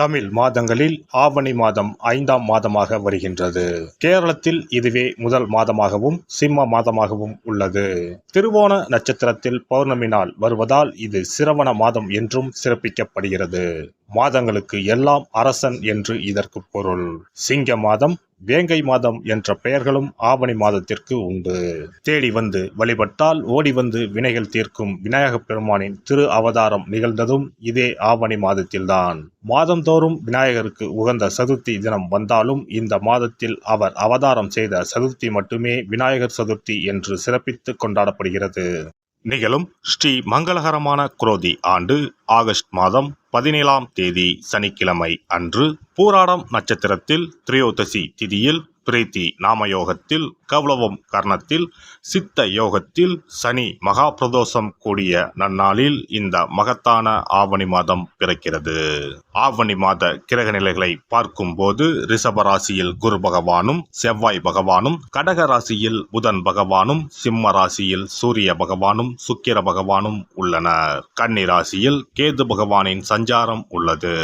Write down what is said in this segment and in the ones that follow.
தமிழ் மாதங்களில் ஆவணி மாதம் 5ஆம் மாதமாக வருகின்றது. கேரளத்தில் இதுவே முதல் மாதமாகவும் சிம்ம மாதமாகவும் உள்ளது. திருவோண நட்சத்திரத்தில் பௌர்ணமி நாள் வருவதால் இது சிரவண மாதம் என்றும் சிறப்பிக்கப்படுகிறது. மாதங்களுக்கு எல்லாம் அரசன் என்று இதற்கு பொருள். சிங்க மாதம், வேங்கை மாதம் என்ற பெயர்களும் ஆவணி மாதத்திற்கு உண்டு. தேடி வந்து வழிபட்டால் ஓடி வந்து வினைகள் தீர்க்கும் விநாயகப் பெருமானின் திரு அவதாரம் நிகழ்ந்ததும் இதே ஆவணி மாதத்தில்தான். மாதந்தோறும் விநாயகருக்கு உகந்த சதுர்த்தி தினம் வந்தாலும் இந்த மாதத்தில் அவர் அவதாரம் செய்த சதுர்த்தி மட்டுமே விநாயகர் சதுர்த்தி என்று சிறப்பித்து கொண்டாடப்படுகிறது. நிகழும் ஸ்ரீ மங்களகரமான குரோதி ஆண்டு ஆகஸ்ட் மாதம் 17ஆம் தேதி சனிக்கிழமை அன்று பூராடம் நட்சத்திரத்தில் திரையோதசி திதியில் பிரீத்தி நாமயோகத்தில் கௌளவம் கர்ணத்தில் சித்த யோகத்தில் சனி மகா பிரதோஷம் கூடிய நன்னாளில் இந்த மகத்தான ஆவணி மாதம் பிறக்கிறது. ஆவணி மாத கிரக நிலைகளை பார்க்கும் போது ரிஷப ராசியில் குரு பகவானும் செவ்வாய் பகவானும், கடக ராசியில் புதன் பகவானும், சிம்ம ராசியில் சூரிய பகவானும் சுக்கிர பகவானும் உள்ளனர். கன்னி ராசியில் கேது பகவானின் சஞ்சாரம் உள்ளது.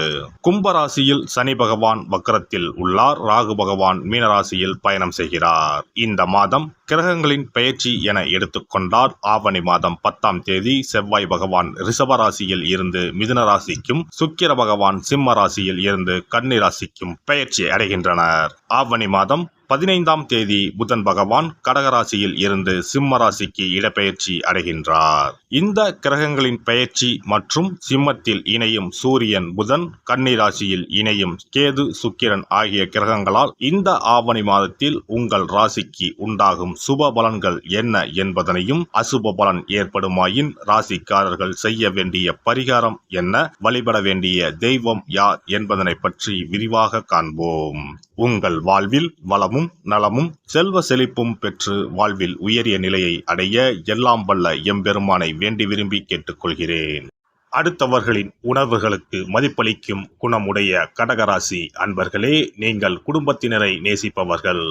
கும்ப ராசியில் சனி பகவான் வக்ரத்தில் உள்ளார். ராகு பகவான் மீனராசியில் பயணம் செய்கிறார். இந்த மாதம் கிரகங்களின் பெயர்ச்சி என எடுத்துக்கொண்டால் ஆவணி மாதம் 10ஆம் தேதி செவ்வாய் பகவான் ரிஷப ராசியில் இருந்து மிதுன ராசிக்கும், சுக்கிர பகவான் சிம்ம ராசியில் இருந்து கன்னி ராசிக்கும் பெயர்ச்சி அடைகின்றனர். ஆவணி மாதம் 15ஆம் தேதி புதன் பகவான் கடகராசியில் இருந்து சிம்ம ராசிக்கு இடப்பெயர்ச்சி அடைகின்றார். இந்த கிரகங்களின் பெயர்ச்சி மற்றும் சிம்மத்தில் இணையும் சூரியன் புதன், கன்னி ராசியில் இணையும் கேது சுக்கிரன் ஆகிய கிரகங்களால் இந்த ஆவணி மாதத்தில் உங்கள் ராசிக்கு உண்டாகும் சுப பலன்கள் என்ன என்பதனையும், அசுப பலன் ஏற்படுமாயின் ராசிக்காரர்கள் செய்ய வேண்டிய பரிகாரம் என்ன, வழிபட வேண்டிய தெய்வம் யார் என்பதனை பற்றி விரிவாக காண்போம். உங்கள் வாழ்வில் வளமும் நலமும் செல்வ செழிப்பும் பெற்று வாழ்வில் உயரிய நிலையை அடைய எல்லாம் வல்ல எம்பெருமானை வேண்டி விரும்பி கேட்டுக்கொள்கிறேன். அடுத்தவர்களின் உணர்வுகளுக்கு மதிப்பளிக்கும் குணமுடைய கடகராசி அன்பர்களே, நீங்கள் குடும்பத்தினரை நேசிப்பவர்கள்.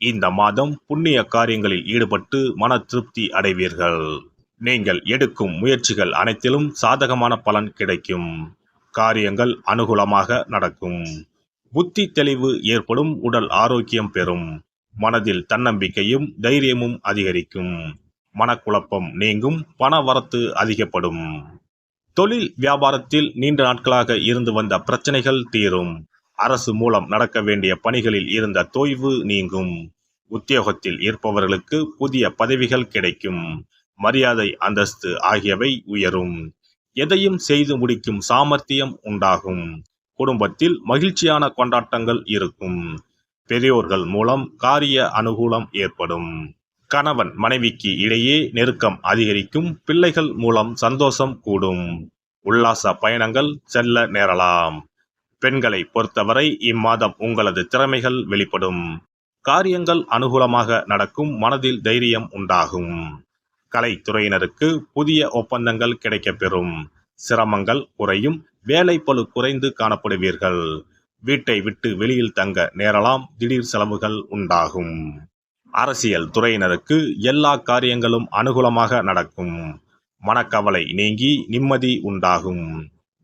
இந்த மாதம் புண்ணிய காரியங்களில் ஈடுபட்டு மன திருப்தி அடைவீர்கள். நீங்கள் எடுக்கும் முயற்சிகள் அனைத்திலும் சாதகமான பலன் கிடைக்கும். காரியங்கள் அனுகூலமாக நடக்கும். புத்தி தெளிவு ஏற்படும். உடல் ஆரோக்கியம் பெறும். மனதில் தன்னம்பிக்கையும் தைரியமும் அதிகரிக்கும். மனக்குழப்பம் நீங்கும். பண வரத்து அதிகப்படும். தொழில் வியாபாரத்தில் நீண்ட நாட்களாக இருந்து வந்த பிரச்சனைகள் தீரும். அரசு மூலம் நடக்க வேண்டிய பணிகளில் இருந்த தொய்வு நீங்கும். உத்தியோகத்தில் இருப்பவர்களுக்கு புதிய பதவிகள் கிடைக்கும். மரியாதை அந்தஸ்து ஆகியவை உயரும். எதையும் செய்து முடிக்கும் சாமர்த்தியம் உண்டாகும். குடும்பத்தில் மகிழ்ச்சியான கொண்டாட்டங்கள் இருக்கும். பெரியோர்கள் மூலம் காரிய அனுகூலம் ஏற்படும். கணவன் மனைவிக்கு இடையே நெருக்கம் அதிகரிக்கும். பிள்ளைகள் மூலம் சந்தோஷம் கூடும். உல்லாச பயணங்கள் செல்ல நேரலாம். பெண்களை பொறுத்தவரை இம்மாதம் உங்களது திறமைகள் வெளிப்படும். காரியங்கள் அனுகூலமாக நடக்கும். மனதில் தைரியம் உண்டாகும். கலைத்துறையினருக்கு புதிய ஒப்பந்தங்கள் கிடைக்கப்பெறும். சிரமங்கள் குறையும். வேலைப்பளு குறைந்து காணப்படுவீர்கள். வீட்டை விட்டு வெளியில் தங்க நேரலாம். திடீர் செலவுகள் உண்டாகும். அரசியல் துறையினருக்கு எல்லா காரியங்களும் அனுகூலமாக நடக்கும். மனக்கவலை நீங்கி நிம்மதி உண்டாகும்.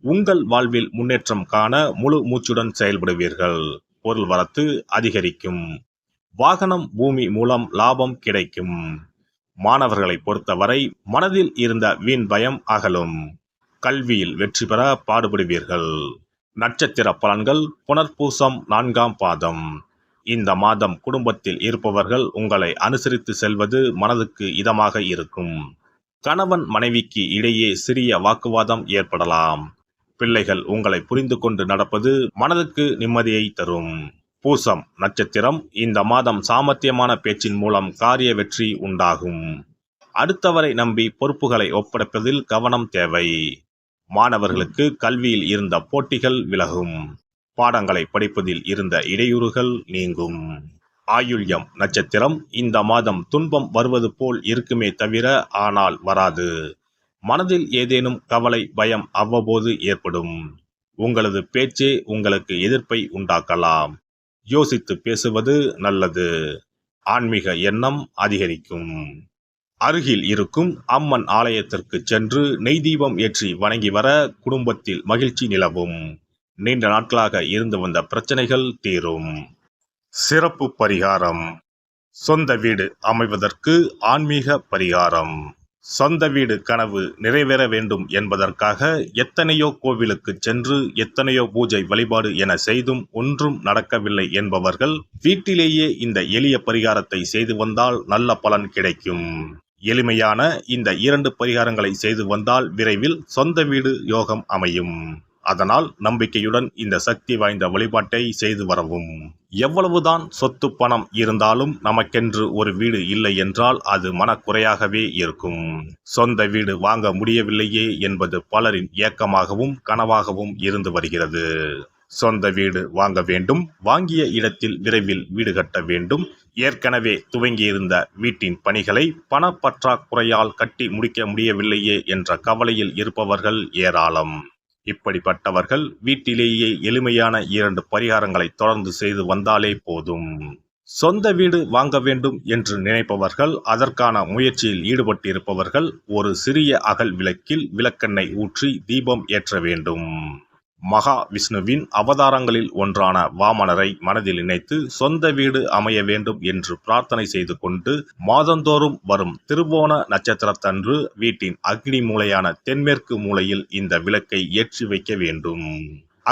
உங்கள் வாழ்வில் முன்னேற்றம் காண முழு மூச்சுடன் செயல்படுவீர்கள். பொருள் வரத்து அதிகரிக்கும். வாகனம் பூமி மூலம் லாபம் கிடைக்கும். மாணவர்களை பொறுத்தவரை மனதில் இருந்த வீண் பயம் அகலும். கல்வியில் வெற்றி பெற பாடுபடுவீர்கள். நட்சத்திர பலன்கள் புனர்பூசம் 4ஆம் பாதம். இந்த மாதம் குடும்பத்தில் இருப்பவர்கள் உங்களை அனுசரித்து செல்வது மனதுக்கு இதமாக இருக்கும். கணவன் மனைவிக்கு இடையே சிறிய வாக்குவாதம் ஏற்படலாம். பிள்ளைகள் உங்களை புரிந்து கொண்டு நடப்பது மனதுக்கு நிம்மதியை தரும். பூசம் நட்சத்திரம். இந்த மாதம் சாமர்த்தியமான பேச்சின் மூலம் காரிய வெற்றி உண்டாகும். அடுத்தவரை நம்பி பொறுப்புகளை ஒப்படைப்பதில் கவனம் தேவை. மாணவர்களுக்கு கல்வியில் இருந்த போட்டிகள் விலகும். பாடங்களை படிப்பதில் இருந்த இடையூறுகள் நீங்கும். ஆயுள்யம் நட்சத்திரம். இந்த மாதம் துன்பம் வருவது போல் இருக்குமே தவிர ஆனால் வராது. மனதில் ஏதேனும் கவலை பயம் அவ்வப்போது ஏற்படும். உங்களது பேச்சே உங்களுக்கு எதிர்ப்பை உண்டாக்கலாம். யோசித்து பேசுவது நல்லது. ஆன்மீக எண்ணம் அதிகரிக்கும். அருகில் இருக்கும் அம்மன் ஆலயத்திற்கு சென்று நெய் தீபம் ஏற்றி வணங்கி வர குடும்பத்தில் மகிழ்ச்சி நிலவும். நீண்ட நாட்களாக இருந்து வந்த பிரச்சனைகள் தீரும். சிறப்பு பரிகாரம்: சொந்த வீடு அமைவதற்கு ஆன்மீக பரிகாரம். சொந்த வீடு கனவு நிறைவேற வேண்டும் என்பதற்காக எத்தனையோ கோவிலுக்கு சென்று எத்தனையோ பூஜை வழிபாடு என செய்தும் ஒன்றும் நடக்கவில்லை என்பவர்கள் வீட்டிலேயே இந்த எளிய பரிகாரத்தை செய்து வந்தால் நல்ல பலன் கிடைக்கும். எளிமையான இந்த 2 பரிகாரங்களை செய்து வந்தால் விரைவில் சொந்த வீடு யோகம் அமையும். அதனால் நம்பிக்கையுடன் இந்த சக்தி வாய்ந்த வழிபாட்டை செய்து வரவும். எவ்வளவுதான் சொத்து பணம் இருந்தாலும் நமக்கென்று ஒரு வீடு இல்லை என்றால் அது மனக்குறையாகவே இருக்கும். சொந்த வீடு வாங்க முடியவில்லையே என்பது பலரின் ஏக்கமாகவும் கனவாகவும் இருந்து வருகிறது. சொந்த வீடு வாங்க வேண்டும், வாங்கிய இடத்தில் விரைவில் வீடு கட்ட வேண்டும், ஏற்கனவே துவங்கியிருந்த வீட்டின் பணிகளை பணப்பற்றாக்குறையால் கட்டி முடிக்க முடியவில்லையே என்ற கவலையில் இருப்பவர்கள் ஏராளம். இப்படிப்பட்டவர்கள் வீட்டிலேயே எளிமையான 2 பரிகாரங்களை தொடர்ந்து செய்து வந்தாலே போதும். சொந்த வீடு வாங்க வேண்டும் என்று நினைப்பவர்கள், அதற்கான முயற்சியில் ஈடுபட்டிருப்பவர்கள் ஒரு சிறிய அகல் விளக்கில் விளக்கெண்ணெய் ஊற்றி தீபம் ஏற்ற வேண்டும். மகா விஷ்ணுவின் அவதாரங்களில் ஒன்றான வாமனரை மனதில் நினைத்து சொந்த வீடு அமைய வேண்டும் என்று பிரார்த்தனை செய்து கொண்டு மாதந்தோறும் வரும் திருவோண நட்சத்திரத்தன்று வீட்டின் அக்னி மூலையான தென்மேற்கு மூலையில் இந்த விளக்கை ஏற்றி வைக்க வேண்டும்.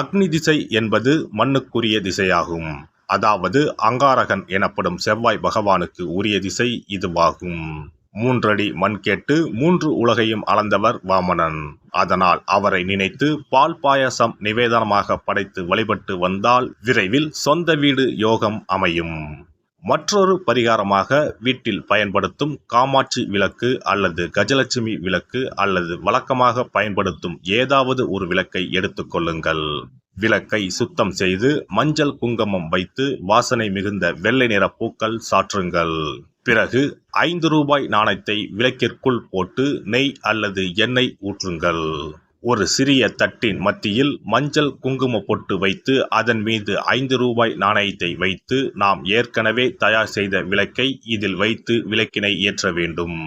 அக்னி திசை என்பது மண்ணுக்குரிய திசையாகும். அதாவது அங்காரகன் எனப்படும் செவ்வாய் பகவானுக்கு உரிய திசை இதுவாகும். 3 அடி மண் கேட்டு 3 உலகையும் அளந்தவர் வாமனன். அதனால் அவரை நினைத்து பால் பாயசம் நிவேதனமாக படைத்து வழிபட்டு வந்தால் விரைவில் சொந்த வீடு யோகம் அமையும். மற்றொரு பரிகாரமாக வீட்டில் பயன்படுத்தும் காமாட்சி விளக்கு அல்லது கஜலட்சுமி விளக்கு அல்லது வழக்கமாக பயன்படுத்தும் ஏதாவது ஒரு விளக்கை எடுத்துக்கொள்ளுங்கள். விளக்கை சுத்தம் செய்து மஞ்சள் குங்குமம் வைத்து வாசனை மிகுந்த வெள்ளை நிற பூக்கள் சாற்றுங்கள். பிறகு 5 ரூபாய் நாணயத்தை விளக்கிற்குள் போட்டு நெய் அல்லது எண்ணெய் ஊற்றுங்கள். ஒரு சிறிய தட்டின் மத்தியில் மஞ்சள் குங்கும பொட்டு வைத்து அதன் மீது 5 ரூபாய் நாணயத்தை வைத்து நாம் ஏற்கனவே தயார் செய்த விளக்கை இதில் வைத்து விளக்கினை ஏற்ற வேண்டும்.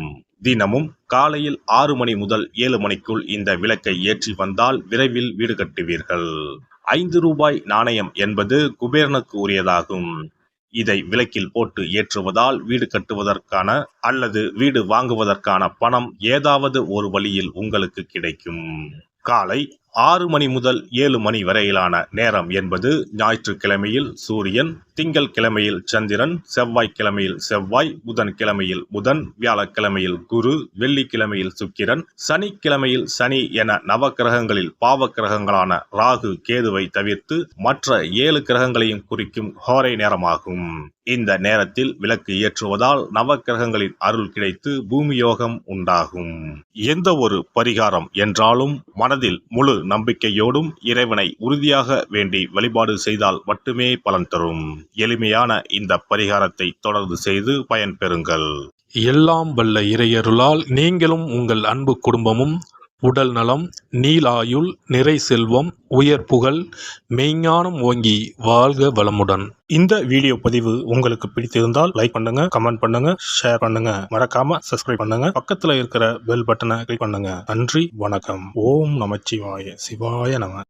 தினமும் காலையில் 6 மணி முதல் 7 மணிக்குள் இந்த விளக்கை ஏற்றி வந்தால் விரைவில் வீடு கட்டுவீர்கள். 5 ரூபாய் நாணயம் என்பது குபேரனுக்கு உரியதாகும். இதை விளக்கில் போட்டு ஏற்றுவதால் வீடு கட்டுவதற்கான அல்லது வீடு வாங்குவதற்கான பணம் ஏதாவது ஒரு வழியில் உங்களுக்கு கிடைக்கும். காலை 6 மணி முதல் 7 மணி வரையிலான நேரம் என்பது ஞாயிற்றுக்கிழமையில் சூரியன், திங்கள் கிழமையில் சந்திரன், செவ்வாய்க்கிழமையில் செவ்வாய், புதன் கிழமையில் புதன், வியாழக்கிழமையில் குரு, வெள்ளிக்கிழமையில் சுக்கிரன், சனிக்கிழமையில் சனி என நவக்கிரகங்களில் பாவ கிரகங்களான ராகு கேதுவை தவிர்த்து மற்ற 7 கிரகங்களையும் குறிக்கும் ஹோரை நேரமாகும். இந்த நேரத்தில் விளக்கு ஏற்றுவதால் நவக்கிரகங்களின் அருள் கிடைத்து பூமி யோகம் உண்டாகும். எந்த ஒரு பரிகாரம் என்றாலும் மனதில் முழு நம்பிக்கையோடும் இறைவனை உறுதியாக வேண்டி வழிபாடு செய்தால் மட்டுமே பலன் தரும். எளிமையான இந்த பரிகாரத்தை தொடர்ந்து செய்து பயன் பெறுங்கள். எல்லாம் வல்ல இறையருளால் நீங்களும் உங்கள் அன்பு குடும்பமும் உடல் நலம், நீலாயுள், நிறை செல்வம், உயர் புகழ், மெய்ஞானம் ஓங்கி வாழ்க வளமுடன். இந்த வீடியோ பதிவு உங்களுக்கு பிடித்திருந்தால் லைக் பண்ணுங்க, கமெண்ட் பண்ணுங்க, ஷேர் பண்ணுங்க, மறக்காம சப்ஸ்கிரைப் பண்ணுங்க, பக்கத்துல இருக்கிற பெல் பட்டனை கிளிக் பண்ணுங்க. நன்றி, வணக்கம். ஓம் நமச்சிவாய. சிவாய நம.